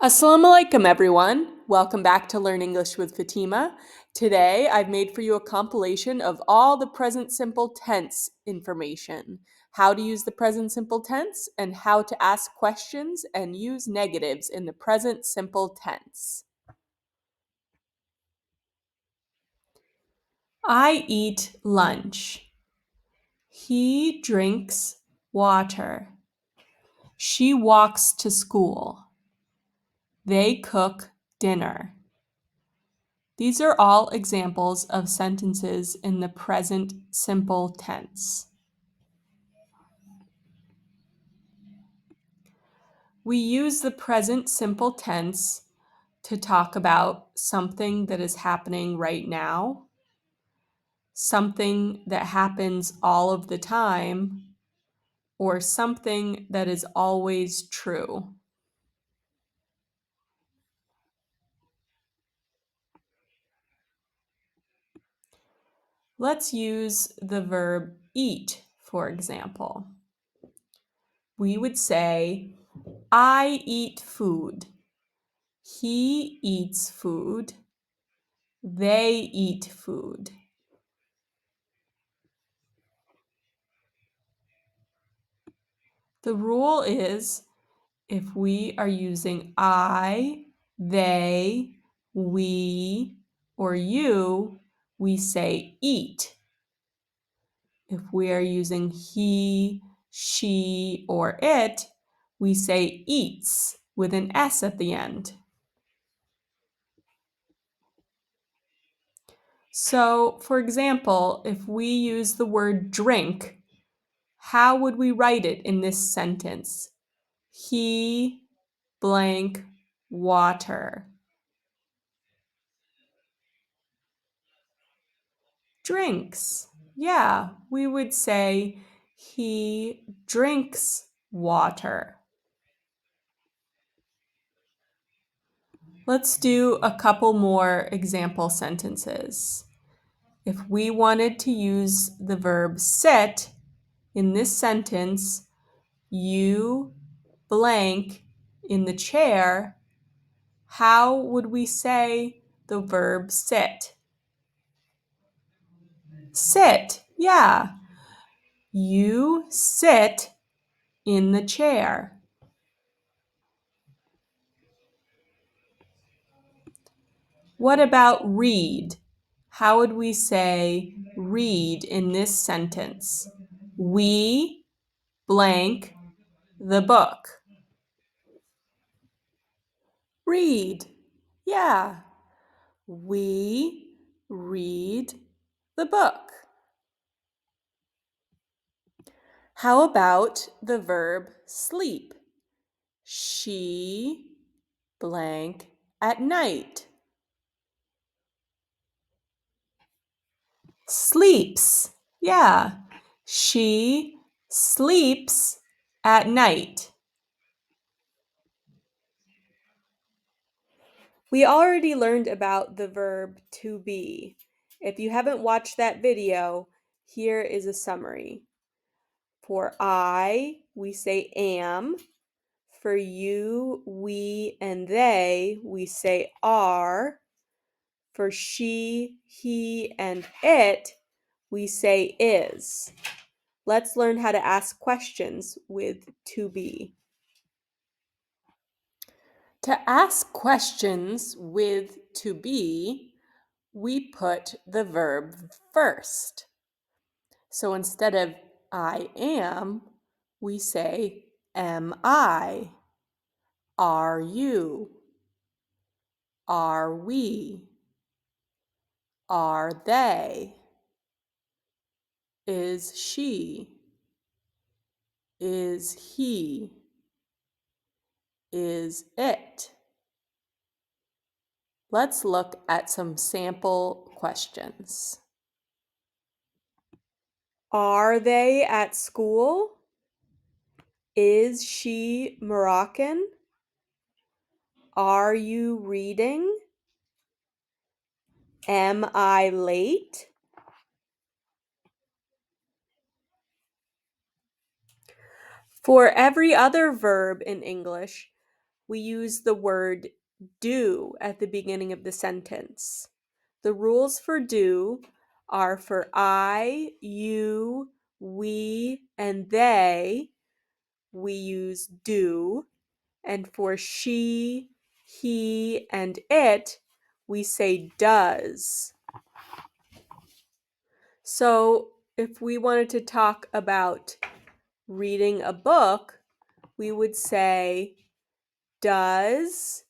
Assalamu alaikum, everyone. Welcome back to Learn English with Fatima. Today, I've made for you a compilation of all the present simple tense information, how to use the present simple tense, and how to ask questions and use negatives in the present simple tense. I eat lunch. He drinks water. She walks to school. They cook dinner. These are all examples of sentences in the present simple tense. We use the present simple tense to talk about something that is happening right now, something that happens all of the time, or something that is always true. Let's use the verb eat, for example. We would say, I eat food. He eats food. They eat food. The rule is if we are using I, they, we, or you, we say eat. If we are using he, she, or it, we say eats with an S at the end. So, for example, if we use the word drink, how would we write it in this sentence? He blank water. Drinks. Yeah, we would say he drinks water. Let's do a couple more example sentences. If we wanted to use the verb sit in this sentence, you blank in the chair, how would we say the verb sit? Sit, yeah. You sit in the chair. What about read? How would we say read in this sentence? We blank the book. Read. Yeah. We read the book. How about the verb sleep? She blank at night. Sleeps. Yeah. She sleeps at night. We already learned about the verb to be. If you haven't watched that video, here is a summary. For I, we say am. For you, we, and they, we say are. For she, he, and it, we say is. Let's learn how to ask questions with to be. To ask questions with to be, we put the verb first. So instead of I am, we say am I? Are you? Are we? Are they? Is she? Is he? Is it? Let's look at some sample questions. Are they at school? Is she Moroccan? Are you reading? Am I late? For every other verb in English, we use the word do at the beginning of the sentence. The rules for do are for I, you, we, and they, we use do. And for she, he, and it, we say does. So if we wanted to talk about reading a book, we would say, does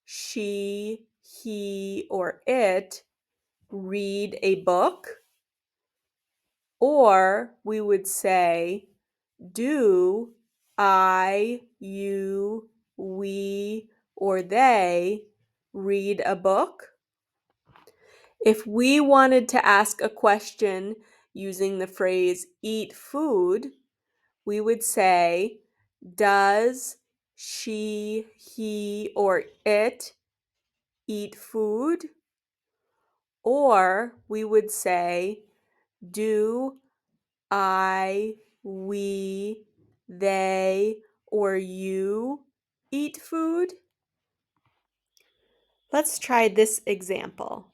she, he, or it read a book? Or we would say, do I, you, we, or they read a book? If we wanted to ask a question using the phrase eat food, we would say, does she, he, or it eat food? Or we would say, do I, we, they, or you eat food? Let's try this example.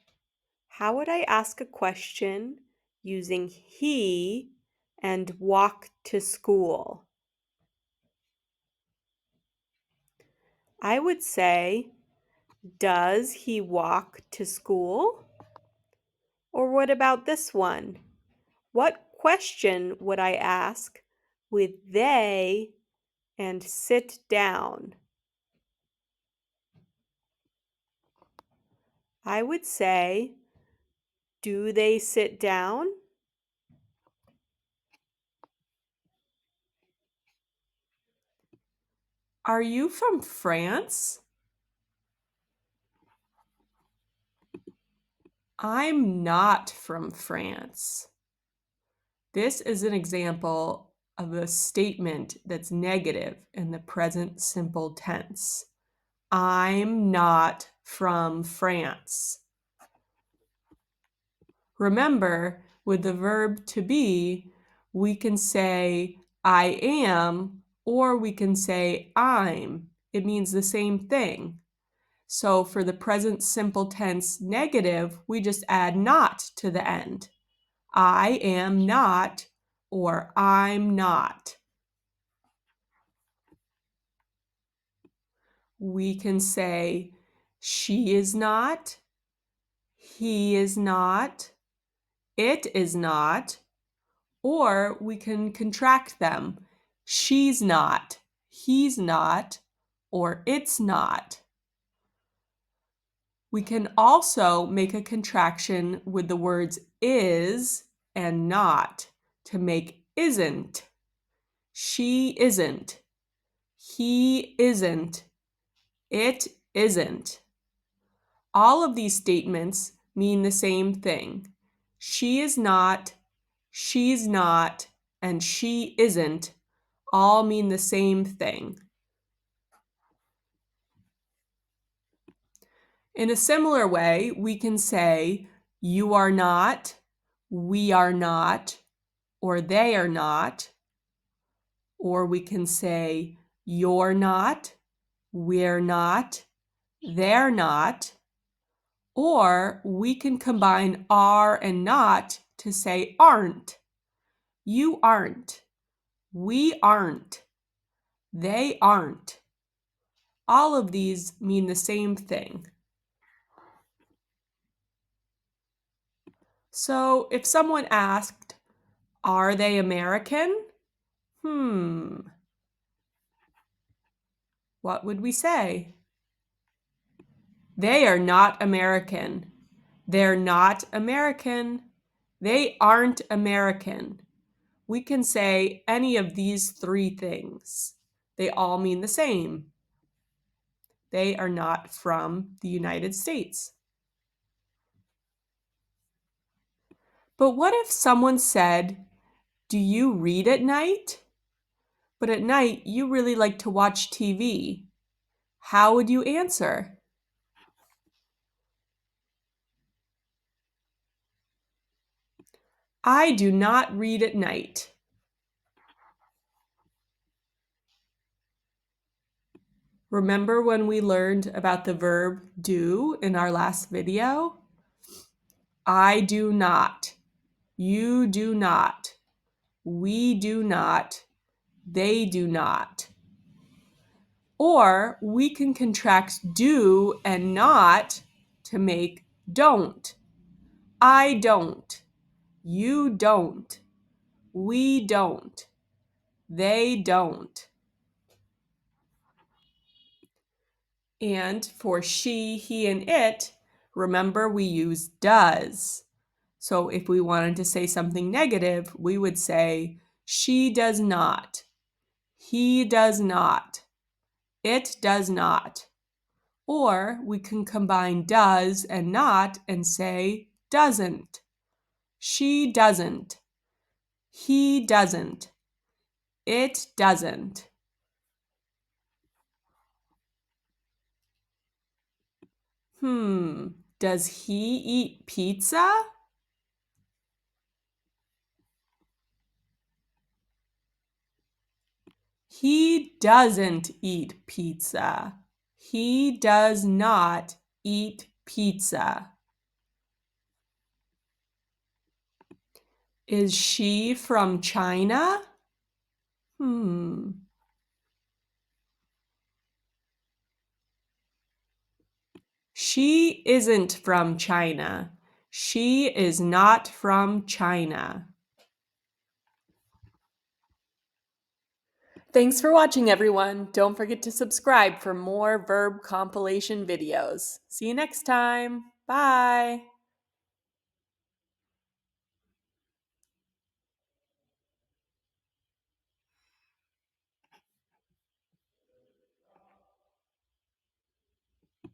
How would I ask a question using he and walk to school? I would say, does he walk to school? Or what about this one? What question would I ask with they and sit down? I would say, do they sit down? Are you from France? I'm not from France. This is an example of a statement that's negative in the present simple tense. I'm not from France. Remember, with the verb to be, we can say I am or we can say I'm. It means the same thing. So for the present simple tense negative, we just add not to the end. I am not or I'm not. We can say she is not, he is not, it is not, or we can contract them. She's not, he's not, or it's not. We can also make a contraction with the words is and not to make isn't. She isn't, he isn't, it isn't. All of these statements mean the same thing. She is not, she's not, and she isn't all mean the same thing. In a similar way, we can say, you are not, we are not, or they are not. Or we can say, you're not, we're not, they're not. Or we can combine are and not to say aren't. You aren't, we aren't, they aren't. All of these mean the same thing. So if someone asked, are they American? What would we say? They are not American. They're not American. They aren't American. We can say any of these three things. They all mean the same. They are not from the United States. But what if someone said, do you read at night? But at night you really like to watch TV. How would you answer? I do not read at night. Remember when we learned about the verb do in our last video? I do not. You do not. We do not. They do not. Or we can contract do and not to make don't. I don't. You don't. We don't. They don't. And for she, he, and it, remember we use does. So if we wanted to say something negative, we would say she does not. He does not. It does not. Or we can combine does and not and say doesn't. She doesn't. He doesn't. It doesn't. Does he eat pizza? He doesn't eat pizza. He does not eat pizza. Is she from China? She isn't from China. She is not from China. Thanks for watching, everyone. Don't forget to subscribe for more verb compilation videos. See you next time. Bye.